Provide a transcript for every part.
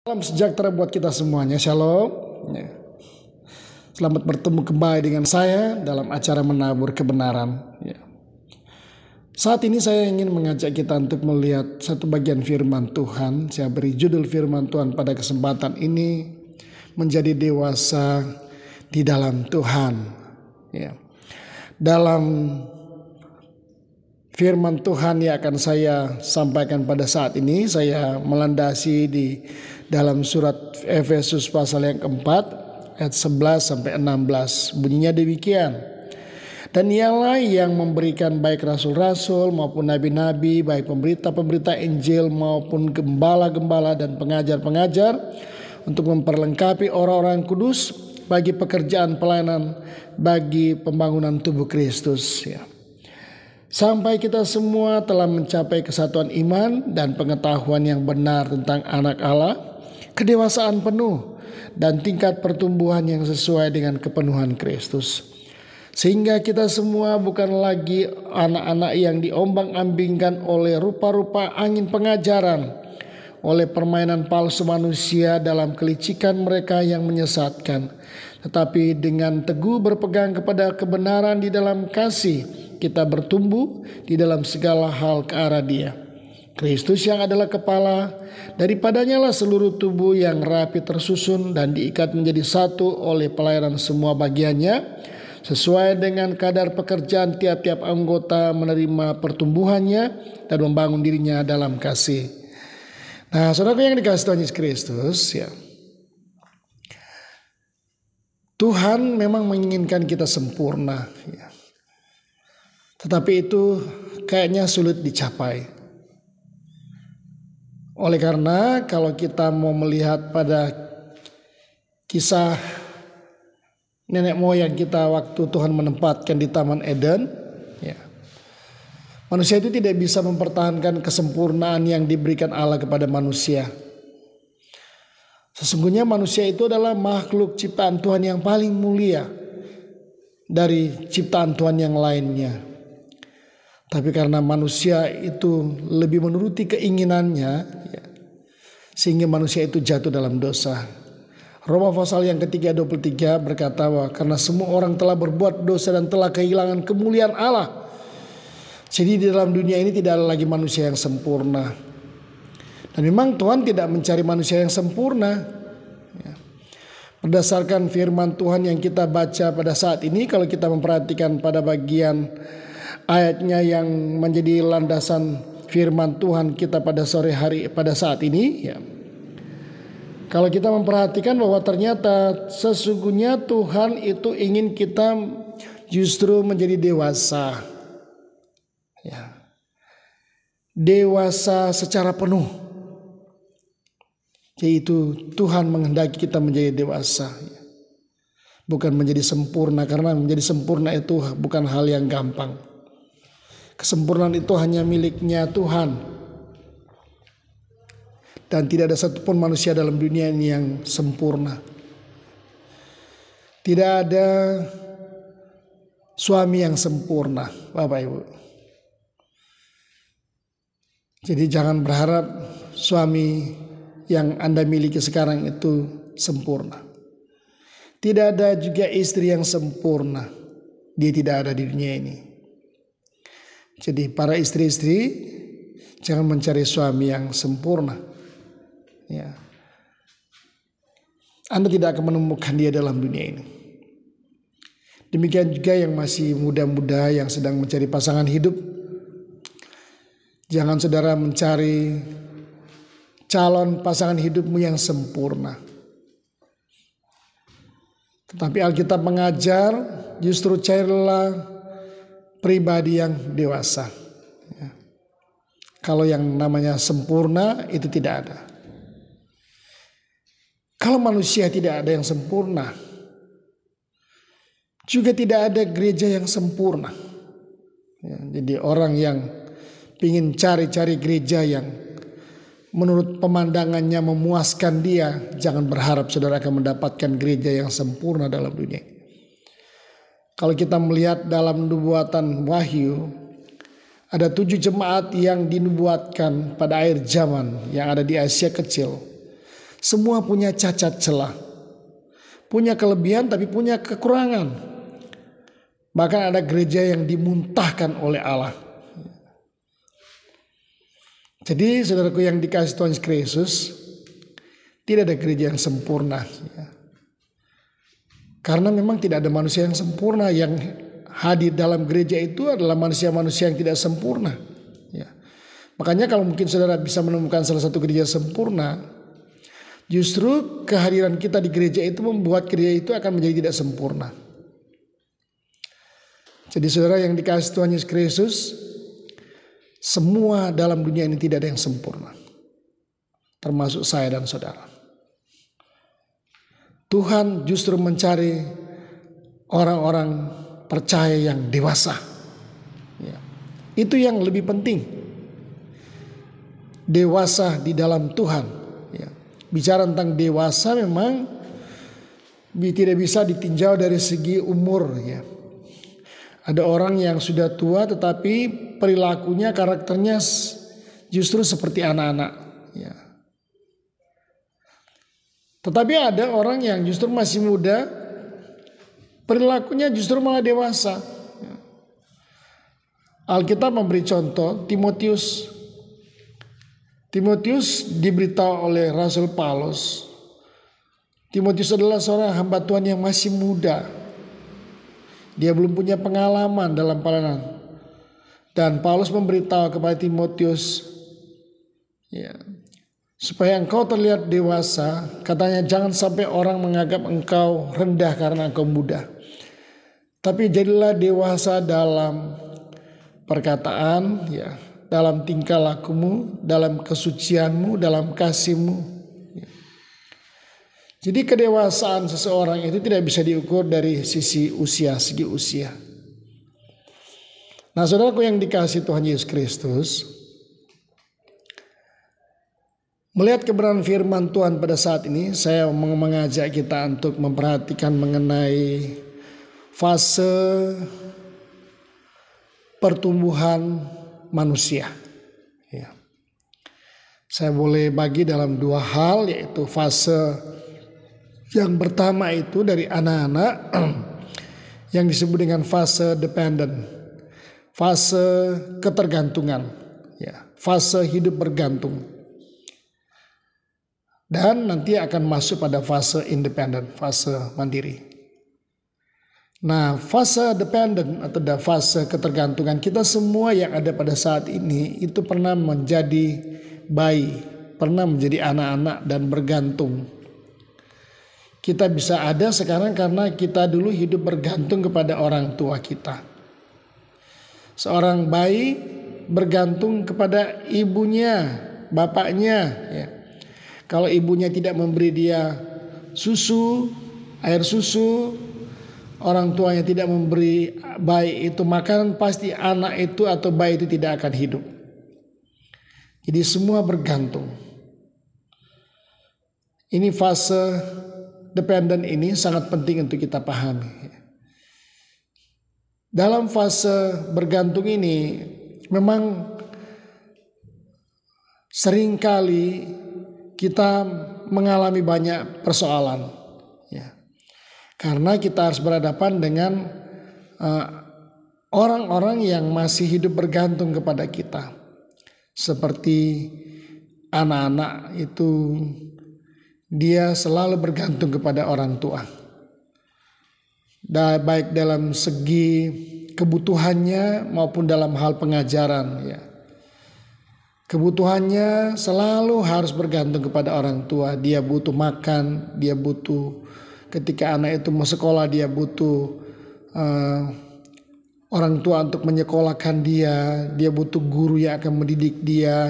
Salam sejahtera buat kita semuanya, shalom. Selamat bertemu kembali dengan saya dalam acara Menabur Kebenaran. Saat ini saya ingin mengajak kita untuk melihat satu bagian firman Tuhan. Saya beri judul firman Tuhan pada kesempatan ini, menjadi dewasa di dalam Tuhan. Dalam firman Tuhan yang akan saya sampaikan pada saat ini, saya melandasi di dalam surat Efesus pasal yang keempat ayat 11 sampai 16. Bunyinya demikian. Dan ialah yang memberikan baik rasul-rasul maupun nabi-nabi, baik pemberita-pemberita Injil maupun gembala-gembala dan pengajar-pengajar, untuk memperlengkapi orang-orang kudus bagi pekerjaan pelayanan, bagi pembangunan tubuh Kristus. Sampai kita semua telah mencapai kesatuan iman dan pengetahuan yang benar tentang anak Allah, kedewasaan penuh dan tingkat pertumbuhan yang sesuai dengan kepenuhan Kristus. Sehingga kita semua bukan lagi anak-anak yang diombang-ambingkan oleh rupa-rupa angin pengajaran, oleh permainan palsu manusia dalam kelicikan mereka yang menyesatkan, tetapi dengan teguh berpegang kepada kebenaran di dalam kasih, kita bertumbuh di dalam segala hal ke arah Dia, Kristus yang adalah kepala. Daripadanya lah seluruh tubuh yang rapi tersusun dan diikat menjadi satu oleh pelayanan semua bagiannya, sesuai dengan kadar pekerjaan tiap-tiap anggota menerima pertumbuhannya dan membangun dirinya dalam kasih. Nah, saudara yang dikasihi Tuhan Yesus Kristus, Tuhan memang menginginkan kita sempurna, tetapi itu kayaknya sulit dicapai. Oleh karena kalau kita mau melihat pada kisah nenek moyang kita waktu Tuhan menempatkan di Taman Eden, manusia itu tidak bisa mempertahankan kesempurnaan yang diberikan Allah kepada manusia. Sesungguhnya manusia itu adalah makhluk ciptaan Tuhan yang paling mulia dari ciptaan Tuhan yang lainnya. Tapi karena manusia itu lebih menuruti keinginannya, sehingga manusia itu jatuh dalam dosa. Roma pasal yang ketiga 23 berkata bahwa karena semua orang telah berbuat dosa dan telah kehilangan kemuliaan Allah. Jadi di dalam dunia ini tidak ada lagi manusia yang sempurna. Dan memang Tuhan tidak mencari manusia yang sempurna. Berdasarkan firman Tuhan yang kita baca pada saat ini, kalau kita memperhatikan pada bagian ayatnya yang menjadi landasan firman Tuhan kita pada sore hari pada saat ini, kalau kita memperhatikan bahwa ternyata sesungguhnya Tuhan itu ingin kita justru menjadi dewasa, dewasa secara penuh, yaitu Tuhan menghendaki kita menjadi dewasa, bukan menjadi sempurna, karena menjadi sempurna itu bukan hal yang gampang. Kesempurnaan itu hanya miliknya Tuhan. Dan tidak ada satupun manusia dalam dunia ini yang sempurna. Tidak ada suami yang sempurna, Bapak Ibu. Jadi jangan berharap suami yang Anda miliki sekarang itu sempurna. Tidak ada juga istri yang sempurna. Dia tidak ada di dunia ini. Jadi para istri-istri jangan mencari suami yang sempurna. Anda tidak akan menemukan dia dalam dunia ini. Demikian juga yang masih muda-muda yang sedang mencari pasangan hidup. Jangan saudara mencari calon pasangan hidupmu yang sempurna. Tetapi Alkitab mengajar justru carilah pribadi yang dewasa. Kalau yang namanya sempurna itu tidak ada. Kalau manusia tidak ada yang sempurna, juga tidak ada gereja yang sempurna. Jadi orang yang ingin cari-cari gereja yang menurut pemandangannya memuaskan dia, jangan berharap saudara akan mendapatkan gereja yang sempurna dalam dunia. Kalau kita melihat dalam nubuatan Wahyu, ada 7 jemaat yang dinubuatkan pada akhir zaman yang ada di Asia Kecil. Semua punya cacat celah. Punya kelebihan tapi punya kekurangan. Bahkan ada gereja yang dimuntahkan oleh Allah. Jadi saudaraku yang dikasih Tuhan Yesus, tidak ada gereja yang sempurna. Karena memang tidak ada manusia yang sempurna. Yang hadir dalam gereja itu adalah manusia-manusia yang tidak sempurna. Makanya kalau mungkin saudara bisa menemukan salah satu gereja sempurna, justru kehadiran kita di gereja itu membuat gereja itu akan menjadi tidak sempurna. Jadi saudara yang dikasih Tuhan Yesus Kristus, semua dalam dunia ini tidak ada yang sempurna. Termasuk saya dan saudara. Tuhan justru mencari orang-orang percaya yang dewasa. Itu yang lebih penting. Dewasa di dalam Tuhan. Bicara tentang dewasa memang tidak bisa ditinjau dari segi umur. Ada orang yang sudah tua tetapi perilakunya, karakternya justru seperti anak-anak. Tetapi ada orang yang justru masih muda, perilakunya justru malah dewasa. Alkitab memberi contoh Timotius. Timotius diberitahu oleh Rasul Paulus. Timotius adalah seorang hamba Tuhan yang masih muda. Dia belum punya pengalaman dalam pelayanan. Dan Paulus memberitahu kepada Timotius, supaya engkau terlihat dewasa, katanya jangan sampai orang menganggap engkau rendah karena engkau muda. Tapi jadilah dewasa dalam perkataan, dalam tingkah lakumu, dalam kesucianmu, dalam kasihmu. Jadi kedewasaan seseorang itu tidak bisa diukur dari segi usia. Nah saudaraku yang dikasihi Tuhan Yesus Kristus, melihat kebenaran firman Tuhan pada saat ini, saya mengajak kita untuk memperhatikan mengenai fase pertumbuhan manusia. Saya boleh bagi dalam dua hal, yaitu fase yang pertama itu dari anak-anak yang disebut dengan fase dependent, fase ketergantungan, fase hidup bergantung. Dan nanti akan masuk pada fase independent, fase mandiri. Nah, fase dependent atau fase ketergantungan, kita semua yang ada pada saat ini itu pernah menjadi bayi, pernah menjadi anak-anak dan bergantung. Kita bisa ada sekarang karena kita dulu hidup bergantung kepada orang tua kita. Seorang bayi bergantung kepada ibunya, bapaknya. Kalau ibunya tidak memberi dia susu, air susu, orang tuanya tidak memberi bayi itu makanan, pasti anak itu atau bayi itu tidak akan hidup. Jadi semua bergantung. Ini fase dependent ini sangat penting untuk kita pahami. Dalam fase bergantung ini memang seringkali kita mengalami banyak persoalan. Karena kita harus berhadapan dengan orang-orang yang masih hidup bergantung kepada kita. Seperti anak-anak itu, dia selalu bergantung kepada orang tua. Baik dalam segi kebutuhannya maupun dalam hal pengajaran. Kebutuhannya selalu harus bergantung kepada orang tua. Dia butuh makan, dia butuh, ketika anak itu mau sekolah, dia butuh orang tua untuk menyekolahkan dia. Dia butuh guru yang akan mendidik dia,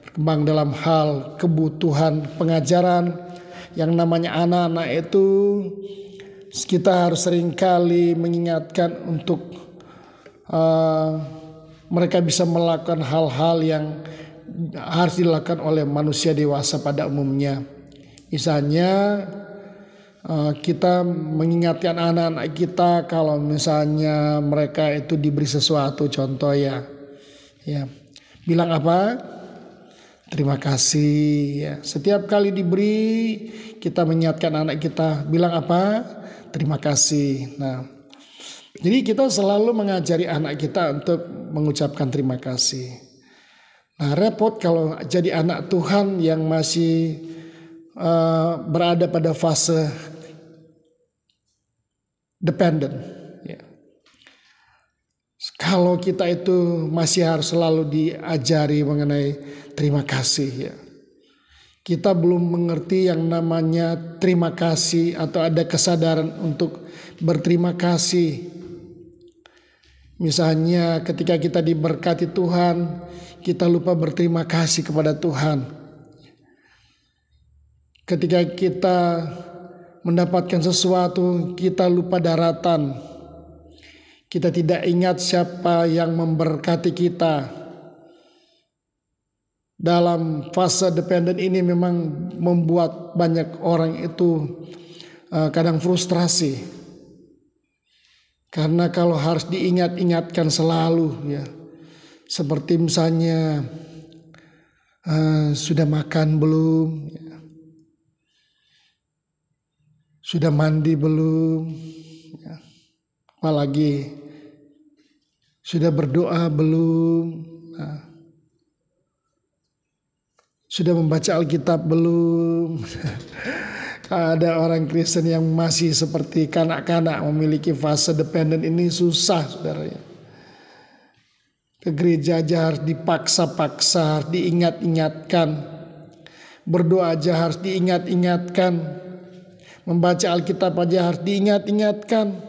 berkembang dalam hal kebutuhan pengajaran. Yang namanya anak-anak itu kita harus seringkali mengingatkan untuk mereka bisa melakukan hal-hal yang harus dilakukan oleh manusia dewasa pada umumnya. Misalnya kita mengingatkan anak-anak kita kalau misalnya mereka itu diberi sesuatu, contoh bilang apa? Terima kasih ya. Setiap kali diberi, kita mengingatkan anak kita bilang apa? Terima kasih. Nah, jadi kita selalu mengajari anak kita untuk mengucapkan terima kasih. Nah, repot kalau jadi anak Tuhan yang masih berada pada fase dependent. Ya. Kalau kita itu masih harus selalu diajari mengenai terima kasih ya. Kita belum mengerti yang namanya terima kasih atau ada kesadaran untuk berterima kasih. Misalnya ketika kita diberkati Tuhan, kita lupa berterima kasih kepada Tuhan. Ketika kita mendapatkan sesuatu, kita lupa daratan. Kita tidak ingat siapa yang memberkati kita. Dalam fase dependent ini memang membuat banyak orang itu kadang frustrasi. Karena kalau harus diingat-ingatkan selalu ya. Seperti misalnya sudah makan belum? Ya. Sudah mandi belum? Ya. Apalagi sudah berdoa belum? Nah. Sudah membaca Alkitab belum? Ada orang Kristen yang masih seperti kanak-kanak memiliki fase dependent ini susah saudara ya. Ke gereja aja harus dipaksa-paksa, diingat-ingatkan. Berdoa aja harus diingat-ingatkan. Membaca Alkitab aja harus diingat-ingatkan.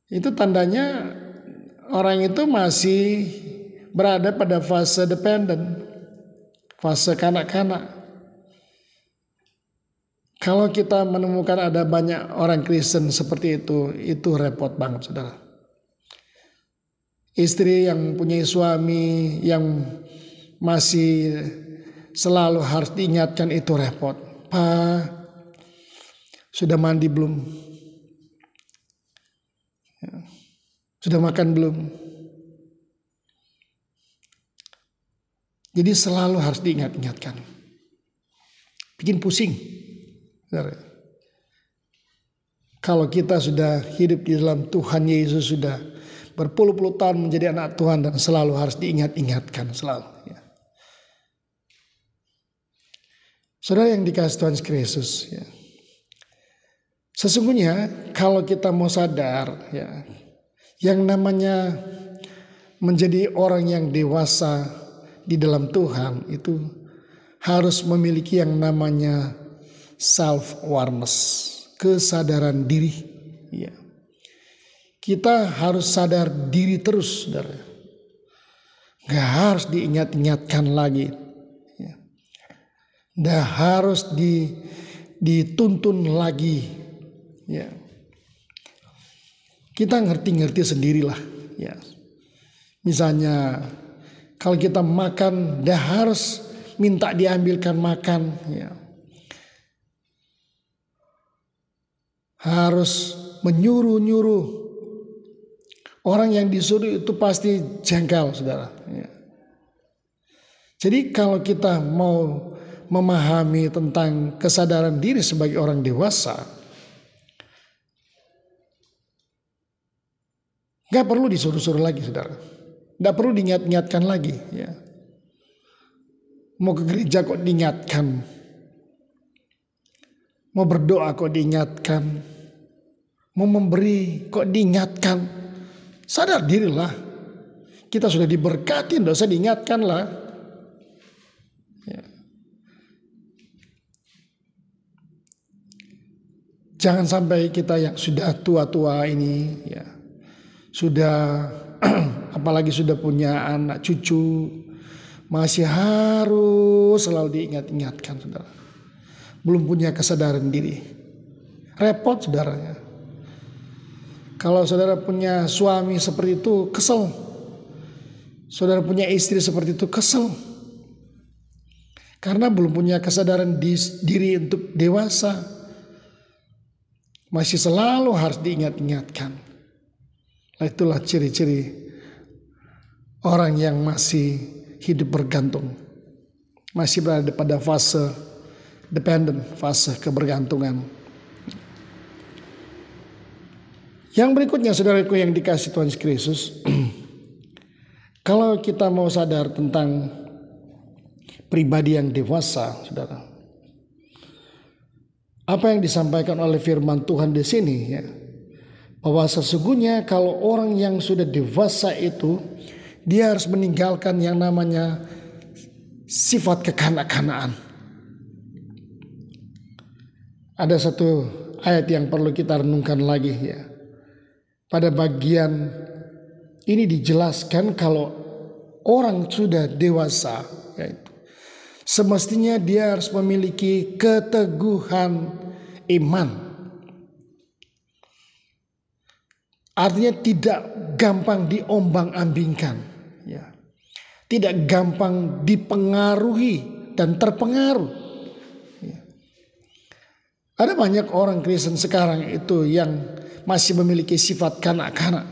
Itu tandanya orang itu masih berada pada fase dependent, fase kanak-kanak. Kalau kita menemukan ada banyak orang Kristen seperti itu repot banget saudara. Istri yang punya suami yang masih selalu harus diingatkan itu repot. Pak, sudah mandi belum? Ya. Sudah makan belum? Jadi selalu harus diingat-ingatkan. Bikin pusing. Kalau kita sudah hidup di dalam Tuhan Yesus, sudah berpuluh-puluh tahun menjadi anak Tuhan dan selalu harus diingat-ingatkan selalu. Ya. Saudara yang dikasih Tuhan Yesus, ya. Sesungguhnya kalau kita mau sadar, ya, yang namanya menjadi orang yang dewasa di dalam Tuhan itu harus memiliki yang namanya self-awareness, kesadaran diri. Ya. Kita harus sadar diri terus, saudara. Gak harus diingat-ingatkan lagi. Ya. Gak harus dituntun lagi. Ya. Kita ngerti-ngerti sendirilah. Ya. Misalnya kalau kita makan, gak harus minta diambilkan makan. Ya. Harus menyuruh-nyuruh. Orang yang disuruh itu pasti jengkel, saudara. Ya. Jadi kalau kita mau memahami tentang kesadaran diri sebagai orang dewasa, gak perlu disuruh-suruh lagi, saudara. Gak perlu diingat-ingatkan lagi. Ya. Mau ke gereja kok diingatkan. Mau berdoa kok diingatkan. Mau memberi kok diingatkan. Sadar dirilah. Kita sudah diberkati, tidak usah diingatkan lah. Ya. Jangan sampai kita yang sudah tua-tua ini, ya, sudah apalagi sudah punya anak cucu, masih harus selalu diingat-ingatkan, saudara. Belum punya kesadaran diri. Repot, saudaranya. Kalau saudara punya suami seperti itu, kesel. Saudara punya istri seperti itu, kesel. Karena belum punya kesadaran diri untuk dewasa. Masih selalu harus diingat-ingatkan. Nah, itulah ciri-ciri orang yang masih hidup bergantung masih berada pada fase dependent, fase kebergantungan. Yang berikutnya saudaraku yang dikasih Tuhan Yesus Kristus, kalau kita mau sadar tentang pribadi yang dewasa, saudara, apa yang disampaikan oleh firman Tuhan di sini, ya, bahwa sesungguhnya kalau orang yang sudah dewasa itu, dia harus meninggalkan yang namanya sifat kekanak-kanakan. Ada satu ayat yang perlu kita renungkan lagi, ya. Pada bagian ini dijelaskan kalau orang sudah dewasa, yaitu semestinya dia harus memiliki keteguhan iman. Artinya tidak gampang diombang-ambingkan, ya. Tidak gampang dipengaruhi dan terpengaruh. Ya. Ada banyak orang Kristen sekarang itu yang masih memiliki sifat kanak-kanak,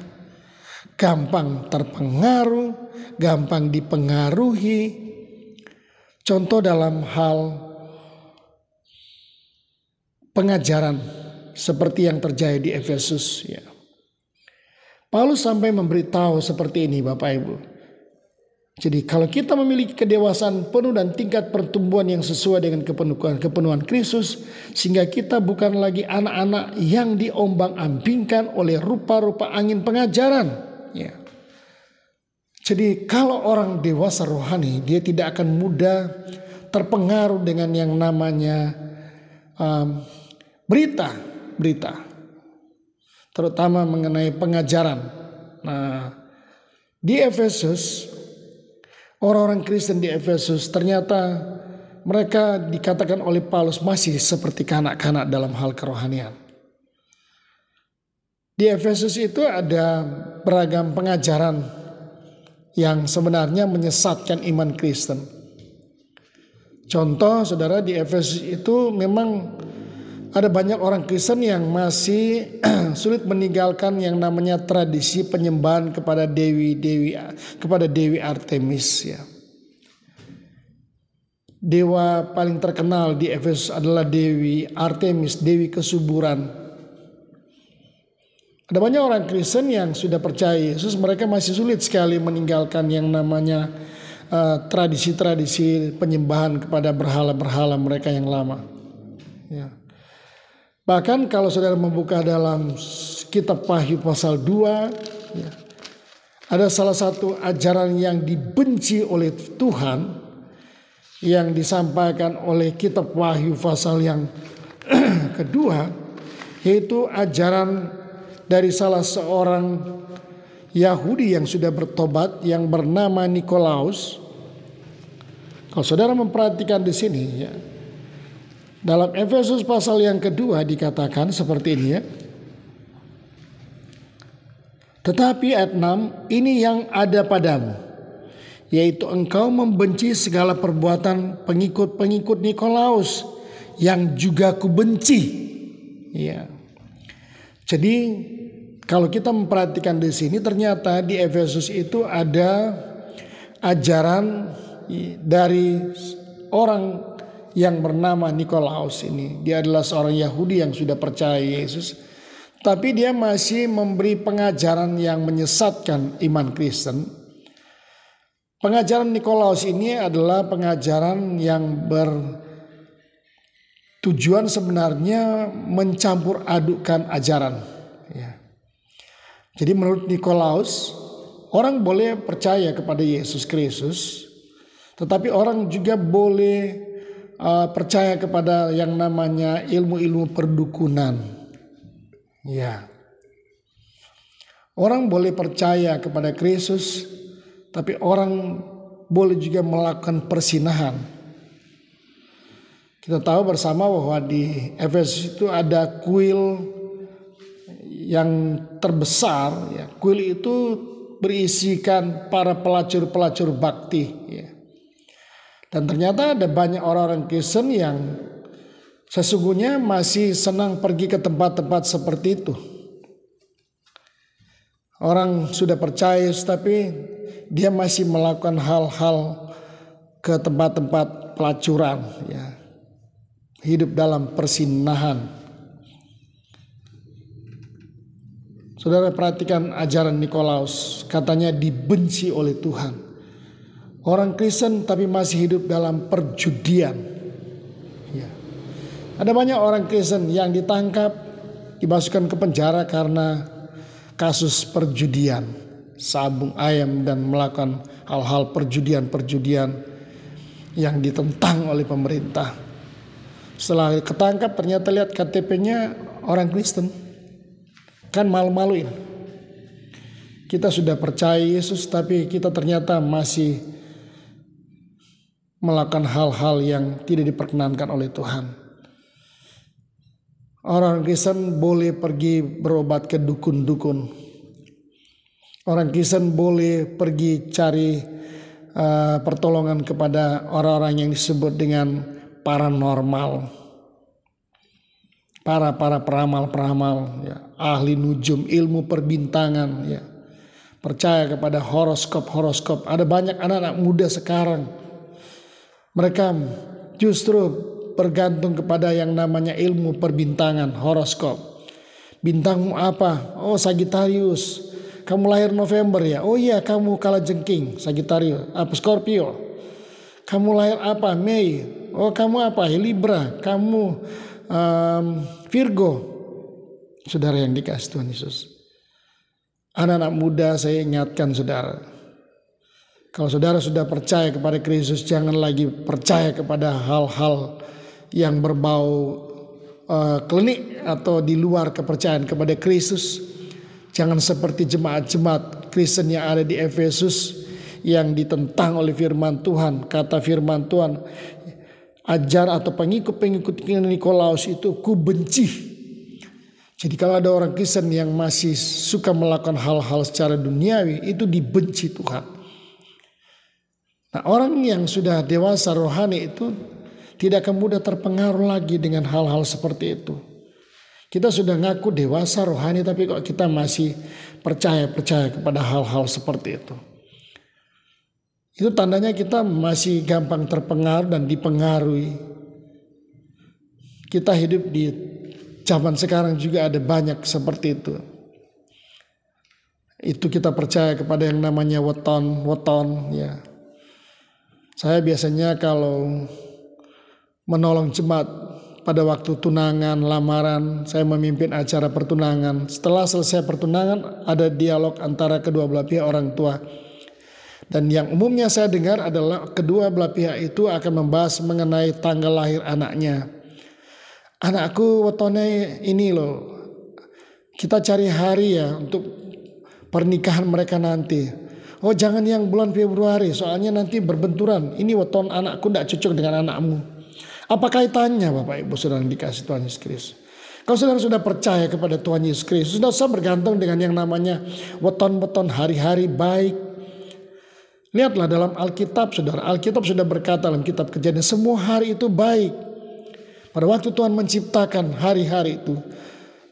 gampang terpengaruh, gampang dipengaruhi. Contoh dalam hal pengajaran seperti yang terjadi di Efesus, ya. Paulus sampai memberitahu seperti ini, Bapak Ibu. Jadi kalau kita memiliki kedewasaan penuh dan tingkat pertumbuhan yang sesuai dengan kepenuhan Kristus, sehingga kita bukan lagi anak-anak yang diombang-ambingkan oleh rupa-rupa angin pengajaran. Ya. Jadi kalau orang dewasa rohani, dia tidak akan mudah terpengaruh dengan yang namanya berita, terutama mengenai pengajaran. Nah, di Efesus, orang-orang Kristen di Efesus ternyata mereka dikatakan oleh Paulus masih seperti kanak-kanak dalam hal kerohanian. Di Efesus itu ada beragam pengajaran yang sebenarnya menyesatkan iman Kristen. Contoh, saudara, di Efesus itu memang ada banyak orang Kristen yang masih sulit meninggalkan yang namanya tradisi penyembahan kepada Dewi Artemis, ya. Dewa paling terkenal di Efesus adalah Dewi Artemis, Dewi kesuburan. Ada banyak orang Kristen yang sudah percaya Yesus, mereka masih sulit sekali meninggalkan yang namanya tradisi-tradisi penyembahan kepada berhala-berhala mereka yang lama, ya. Bahkan kalau saudara membuka dalam kitab Wahyu pasal 2, ya, ada salah satu ajaran yang dibenci oleh Tuhan yang disampaikan oleh kitab Wahyu pasal yang kedua, yaitu ajaran dari salah seorang Yahudi yang sudah bertobat yang bernama Nikolaus. Kalau saudara memperhatikan di sini, ya, dalam Efesus pasal yang kedua dikatakan seperti ini, ya. Tetapi ayat 6, ini yang ada padamu, yaitu engkau membenci segala perbuatan pengikut-pengikut Nikolaus yang juga kubenci. Ya. Jadi kalau kita memperhatikan di sini, ternyata di Efesus itu ada ajaran dari orang yang bernama Nikolaus ini. Dia adalah seorang Yahudi yang sudah percaya Yesus, tapi dia masih memberi pengajaran yang menyesatkan iman Kristen. Pengajaran Nikolaus ini adalah pengajaran yang bertujuan sebenarnya mencampur adukkan ajaran, ya. Jadi menurut Nikolaus, orang boleh percaya kepada Yesus Kristus, tetapi orang juga boleh percaya kepada yang namanya ilmu-ilmu perdukunan. Ya. Orang boleh percaya kepada Kristus, tapi orang boleh juga melakukan persinahan. Kita tahu bersama bahwa di Efesus itu ada kuil yang terbesar, ya. Kuil itu berisikan para pelacur-pelacur bakti, ya. Dan ternyata ada banyak orang-orang Kristen yang sesungguhnya masih senang pergi ke tempat-tempat seperti itu. Orang sudah percaya tapi dia masih melakukan hal-hal ke tempat-tempat pelacuran, ya. Hidup dalam persinahan. Saudara perhatikan ajaran Nikolaus, katanya dibenci oleh Tuhan. Orang Kristen tapi masih hidup dalam perjudian. Ya. Ada banyak orang Kristen yang ditangkap, dimasukkan ke penjara karena kasus perjudian, sabung ayam dan melakukan hal-hal perjudian yang ditentang oleh pemerintah. Setelah ketangkap ternyata lihat KTP-nya orang Kristen. Kan malu-maluin. Kita sudah percaya Yesus tapi kita ternyata masih melakukan hal-hal yang tidak diperkenankan oleh Tuhan. Orang Kristen boleh pergi berobat ke dukun-dukun. Orang Kristen boleh pergi cari pertolongan kepada orang-orang yang disebut dengan paranormal. Para peramal-peramal, ya, ahli nujum, ilmu perbintangan, ya. Percaya kepada horoskop. Ada banyak anak-anak muda sekarang. Mereka justru bergantung kepada yang namanya ilmu perbintangan, horoskop. Bintangmu apa? Oh, Sagittarius. Kamu lahir November ya? Oh iya, kamu kalajengking, Sagittarius. Apa Scorpio? Kamu lahir apa? Mei. Oh, kamu apa? Libra. Kamu Virgo. Saudara yang dikasih Tuhan Yesus. Anak-anak muda saya ingatkan saudara. Kalau saudara sudah percaya kepada Kristus, jangan lagi percaya kepada hal-hal yang berbau klinik atau di luar kepercayaan kepada Kristus. Jangan seperti jemaat-jemaat Kristen yang ada di Efesus yang ditentang oleh firman Tuhan. Kata firman Tuhan, ajar atau pengikut-pengikut Nikolaus itu ku benci. Jadi kalau ada orang Kristen yang masih suka melakukan hal-hal secara duniawi, itu dibenci Tuhan. Nah, orang yang sudah dewasa rohani itu tidak akan mudah terpengaruh lagi dengan hal-hal seperti itu. Kita sudah ngaku dewasa rohani tapi kok kita masih percaya kepada hal-hal seperti itu. Itu tandanya kita masih gampang terpengaruh dan dipengaruhi. Kita hidup di zaman sekarang juga ada banyak seperti itu. Itu kita percaya kepada yang namanya weton, ya. Saya biasanya kalau menolong jemaat pada waktu tunangan, lamaran, saya memimpin acara pertunangan. Setelah selesai pertunangan ada dialog antara kedua belah pihak orang tua. Dan yang umumnya saya dengar adalah kedua belah pihak itu akan membahas mengenai tanggal lahir anaknya. Anakku wetone ini loh. Kita cari hari ya untuk pernikahan mereka nanti. Oh jangan yang bulan Februari soalnya nanti berbenturan. Ini weton anakku tidak cocok dengan anakmu. Apa kaitannya Bapak Ibu Saudara yang dikasih Tuhan Yesus Kristus? Kalau saudara sudah percaya kepada Tuhan Yesus Kristus, sudah usah bergantung dengan yang namanya weton-weton hari-hari baik. Lihatlah dalam Alkitab saudara. Alkitab sudah berkata dalam kitab Kejadian, semua hari itu baik. Pada waktu Tuhan menciptakan hari-hari itu,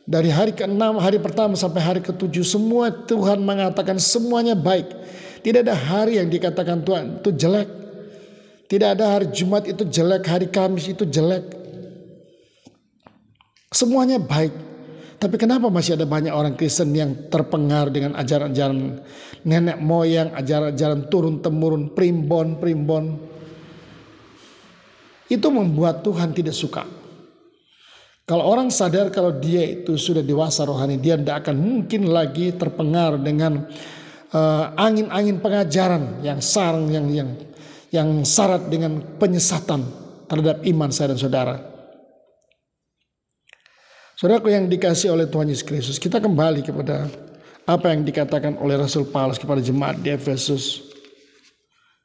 dari hari ke-6, hari pertama sampai hari ke-7, semua Tuhan mengatakan semuanya baik. Tidak ada hari yang dikatakan Tuhan itu jelek. Tidak ada hari Jumat itu jelek, hari Kamis itu jelek. Semuanya baik. Tapi kenapa masih ada banyak orang Kristen yang terpengaruh dengan ajaran-ajaran nenek moyang, ajaran-ajaran turun-temurun, primbon. Itu membuat Tuhan tidak suka. Kalau orang sadar kalau dia itu sudah dewasa rohani, dia tidak akan mungkin lagi terpengaruh dengan angin-angin pengajaran yang sarang, yang syarat dengan penyesatan terhadap iman saya dan saudara. Saudaraku yang dikasih oleh Tuhan Yesus Kristus, kita kembali kepada apa yang dikatakan oleh Rasul Paulus kepada jemaat di Efesus.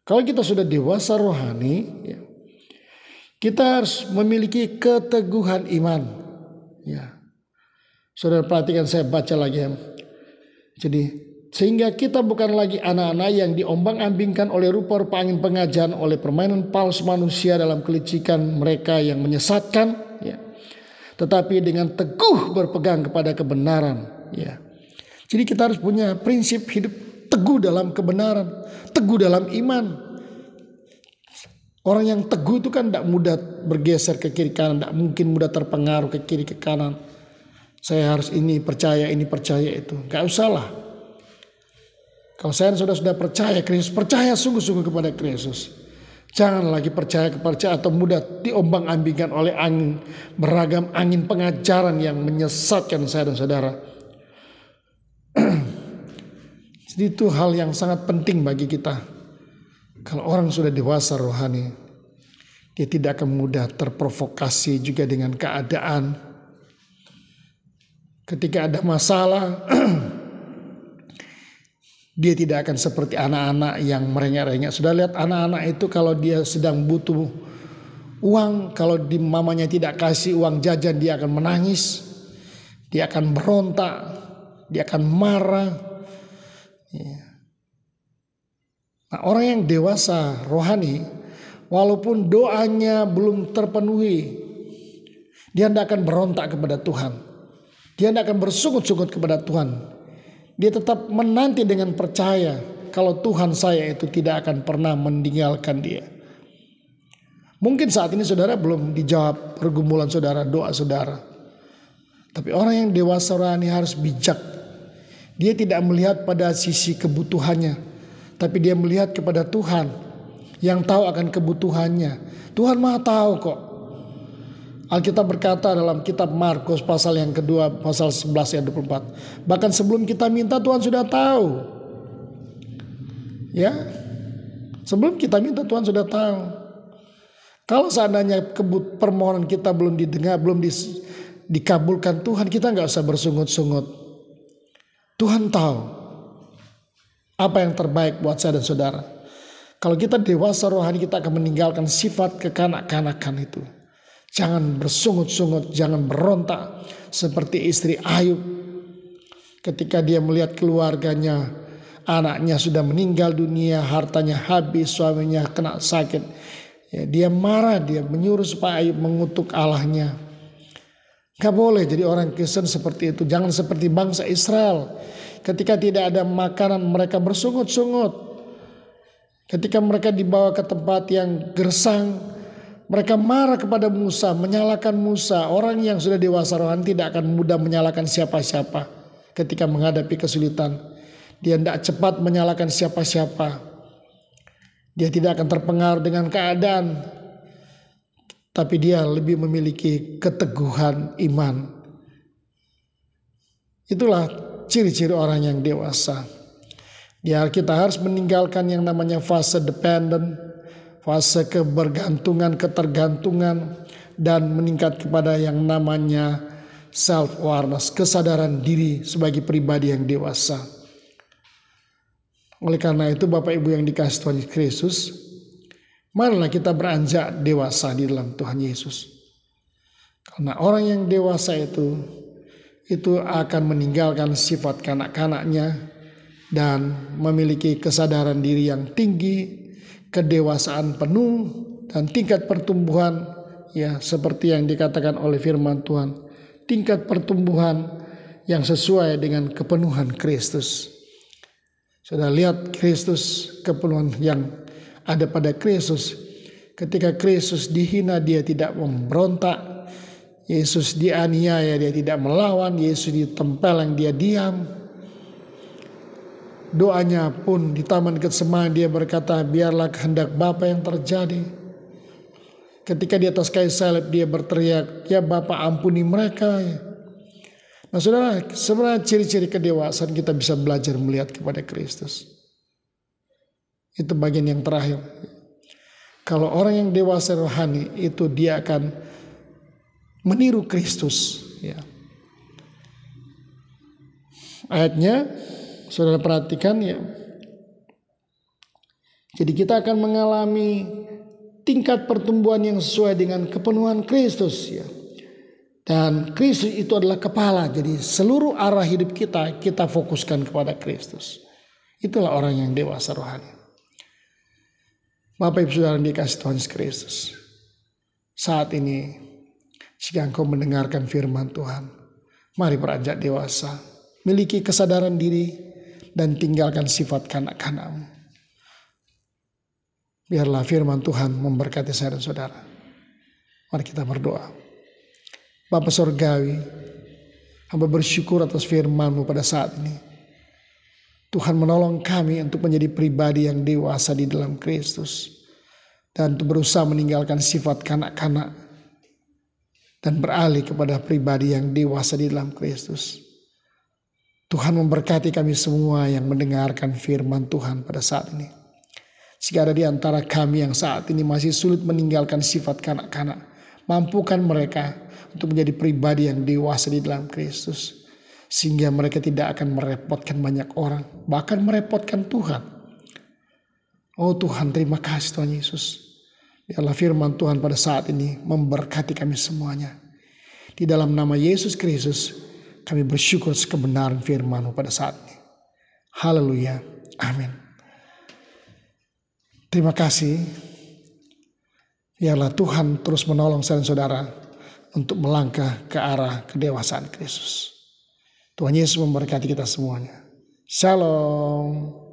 Kalau kita sudah dewasa rohani, ya, kita harus memiliki keteguhan iman. Ya. Saudara perhatikan, saya baca lagi ya. Jadi sehingga kita bukan lagi anak-anak yang diombang-ambingkan oleh rupa-rupa angin pengajaran, oleh permainan palsu manusia dalam kelicikan mereka yang menyesatkan, ya. Tetapi dengan teguh berpegang kepada kebenaran, ya. Jadi kita harus punya prinsip hidup teguh dalam kebenaran, teguh dalam iman. Orang yang teguh itu kan tidak mudah bergeser ke kiri kanan, tidak mungkin mudah terpengaruh ke kiri ke kanan. Saya harus ini percaya itu. Gak usah lah. Kalau saya sudah percaya Kristus, percaya sungguh-sungguh kepada Kristus. Jangan lagi percaya atau mudah diombang-ambingkan oleh angin, beragam angin pengajaran yang menyesatkan saya dan saudara. Jadi itu hal yang sangat penting bagi kita. Kalau orang sudah dewasa rohani, dia tidak akan mudah terprovokasi juga dengan keadaan. Ketika ada masalah, dia tidak akan seperti anak-anak yang merengek-rengek. Sudah lihat anak-anak itu kalau dia sedang butuh uang, kalau di mamanya tidak kasih uang jajan, dia akan menangis, dia akan berontak, dia akan marah. Nah, orang yang dewasa rohani, walaupun doanya belum terpenuhi, dia tidak akan berontak kepada Tuhan. Dia tidak akan bersungut-sungut kepada Tuhan. Dia tetap menanti dengan percaya kalau Tuhan saya itu tidak akan pernah meninggalkan dia. Mungkin saat ini saudara belum dijawab pergumulan saudara, doa saudara. Tapi orang yang dewasa rohani harus bijak. Dia tidak melihat pada sisi kebutuhannya, tapi dia melihat kepada Tuhan yang tahu akan kebutuhannya. Tuhan Maha tahu kok. Alkitab berkata dalam kitab Markus pasal yang kedua, pasal 11 ayat 24. Bahkan sebelum kita minta Tuhan sudah tahu. Ya, sebelum kita minta Tuhan sudah tahu. Kalau seandainya permohonan kita belum didengar, belum dikabulkan Tuhan, kita nggak usah bersungut-sungut. Tuhan tahu apa yang terbaik buat saya dan saudara. Kalau kita dewasa rohani, kita akan meninggalkan sifat kekanak-kanakan itu. Jangan bersungut-sungut, jangan berontak seperti istri Ayub. Ketika dia melihat keluarganya, anaknya sudah meninggal dunia, hartanya habis, suaminya kena sakit. Ya, dia marah, dia menyuruh supaya Ayub mengutuk Allahnya. Gak boleh jadi orang Kristen seperti itu. Jangan seperti bangsa Israel. Ketika tidak ada makanan mereka bersungut-sungut. Ketika mereka dibawa ke tempat yang gersang, mereka marah kepada Musa, menyalahkan Musa. Orang yang sudah dewasa rohani tidak akan mudah menyalahkan siapa-siapa ketika menghadapi kesulitan. Dia tidak cepat menyalahkan siapa-siapa. Dia tidak akan terpengaruh dengan keadaan. Tapi dia lebih memiliki keteguhan iman. Itulah ciri-ciri orang yang dewasa. Kita harus meninggalkan yang namanya fase dependent, fase kebergantungan, ketergantungan, dan meningkat kepada yang namanya self-awareness, kesadaran diri sebagai pribadi yang dewasa. Oleh karena itu Bapak Ibu yang dikasihi Tuhan Yesus, marilah kita beranjak dewasa di dalam Tuhan Yesus. Karena orang yang dewasa itu akan meninggalkan sifat kanak-kanaknya dan memiliki kesadaran diri yang tinggi, kedewasaan penuh, dan tingkat pertumbuhan ya seperti yang dikatakan oleh firman Tuhan, tingkat pertumbuhan yang sesuai dengan kepenuhan Kristus. Sudah lihat Kristus, kepenuhan yang ada pada Kristus. Ketika Kristus dihina, dia tidak memberontak. Yesus dianiaya, dia tidak melawan. Yesus ditempeleng, dia diam. Doanya pun di Taman Getsemani dia berkata, biarlah kehendak Bapa yang terjadi. Ketika di atas kayu salib dia berteriak, ya Bapa ampuni mereka. Nah saudara, sebenarnya ciri-ciri kedewasaan kita bisa belajar melihat kepada Kristus. Itu bagian yang terakhir. Kalau orang yang dewasa rohani itu dia akan meniru Kristus. Ya. Ayatnya, saudara perhatikan ya. Jadi kita akan mengalami tingkat pertumbuhan yang sesuai dengan kepenuhan Kristus. Ya. Dan Kristus itu adalah kepala. Jadi seluruh arah hidup kita fokuskan kepada Kristus. Itulah orang yang dewasa rohani. Bapak Ibu Saudara yang dikasihi Tuhan Kristus. Saat ini jika engkau mendengarkan firman Tuhan, mari beranjak dewasa. Miliki kesadaran diri dan tinggalkan sifat kanak-kanakmu. Biarlah firman Tuhan memberkati saya dan saudara. Mari kita berdoa. Bapa Sorgawi, hamba bersyukur atas firman-Mu pada saat ini. Tuhan menolong kami untuk menjadi pribadi yang dewasa di dalam Kristus. Dan untuk berusaha meninggalkan sifat kanak-kanak. Dan beralih kepada pribadi yang dewasa di dalam Kristus. Tuhan memberkati kami semua yang mendengarkan firman Tuhan pada saat ini. Jika ada di antara kami yang saat ini masih sulit meninggalkan sifat kanak-kanak, mampukan mereka untuk menjadi pribadi yang dewasa di dalam Kristus. Sehingga mereka tidak akan merepotkan banyak orang, bahkan merepotkan Tuhan. Oh Tuhan, terima kasih Tuhan Yesus. Biarlah firman Tuhan pada saat ini memberkati kami semuanya. Di dalam nama Yesus Kristus, kami bersyukur kebenaran firman-Mu pada saat ini. Haleluya. Amin. Terima kasih. Biarlah Tuhan terus menolong saya dan saudara untuk melangkah ke arah kedewasaan Kristus. Tuhan Yesus memberkati kita semuanya. Shalom.